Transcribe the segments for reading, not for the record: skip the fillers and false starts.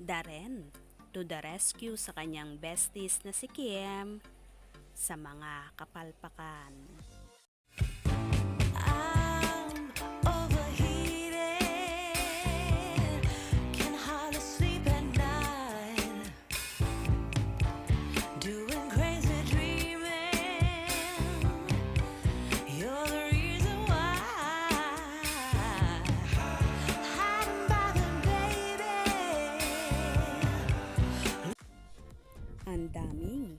Darren to the rescue sa kanyang besties na si Kim sa mga kapalpakan. I'm overheated, can hardly sleep at night, doing crazy dreaming. You're the reason why. Hiding by the baby. Ang daming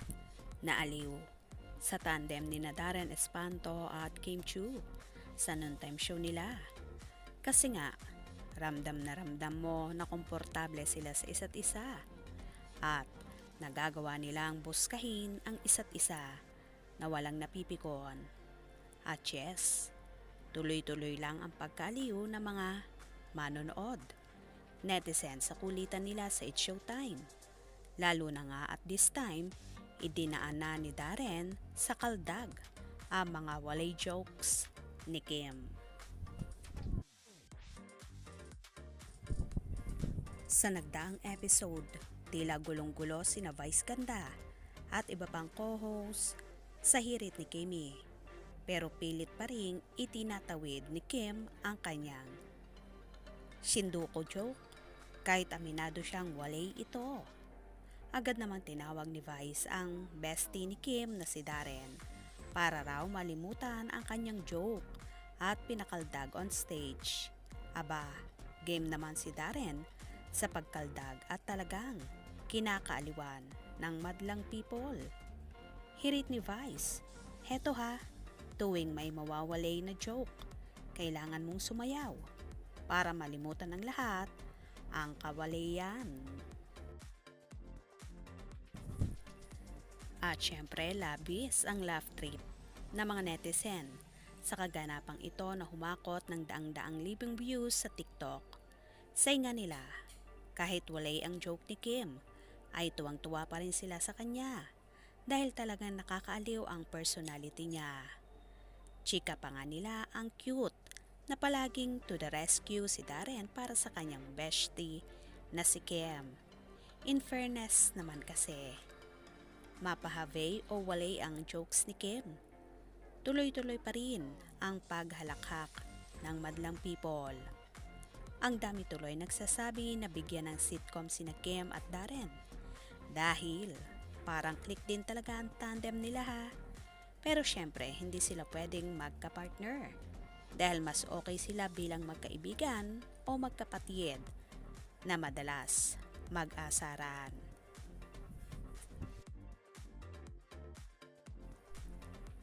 naaliw sa tandem ni Darren Espanto at Kim Chiu sa noontime show nila. Kasi nga, ramdam na ramdam mo na komportable sila sa isa't isa at nagagawa nilang buskahin ang isa't isa na walang napipikon. At yes, tuloy-tuloy lang ang pagkaaliw ng mga manonood. Netizens sa kulitan nila sa It's Showtime. Lalo na nga at this time, idinaan na ni Darren sa kaldag ang mga walay jokes ni Kim. Sa nagdaang episode, tila gulong-gulo sina Vice Ganda at iba pang co-host sa hirit ni Kimmy. Pero pilit pa ring itinatawid ni Kim ang kanyang Shinduko joke kahit aminado siyang walay ito. Agad namang tinawag ni Vice ang bestie ni Kim na si Darren para raw malimutan ang kanyang joke at pinakaldag on stage. Aba, game naman si Darren sa pagkaldag at talagang kinakaaliwan ng madlang people. Hirit ni Vice, heto ha, tuwing may mawawalay na joke, kailangan mong sumayaw para malimutan ng lahat ang kawalayan. At syempre, labis ang laugh trip ng mga netizen sa kaganapang ito na humakot ng daang-daang libong views sa TikTok. Say nga nila, kahit walay ang joke ni Kim, ay tuwang-tuwa pa rin sila sa kanya dahil talagang nakakaaliw ang personality niya. Chika pa nga nila ang cute na palaging to the rescue si Darren para sa kanyang bestie na si Kim. In fairness naman kasi, mapahave o walay ang jokes ni Kim, tuloy-tuloy pa rin ang paghalakhak ng madlang people. Ang dami tuloy nagsasabi na bigyan ng sitcom sina Kim at Darren dahil parang click din talaga ang tandem nila ha. Pero syempre hindi sila pwedeng magka-partner dahil mas okay sila bilang magkaibigan o magkapatid na madalas mag-asaran.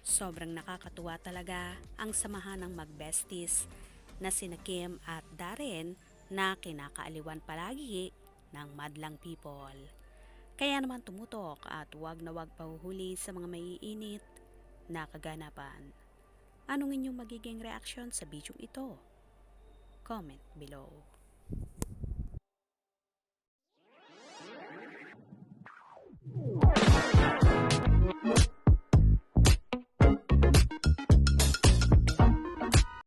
Sobrang nakakatuwa talaga ang samahan ng mag-besties na sina Kim at Darren na kinakaaliwan palagi ng madlang people. Kaya naman tumutok at huwag na huwag pahuhuli sa mga maiinit na kaganapan. Anong inyong magiging reaksyon sa video ito? Comment below.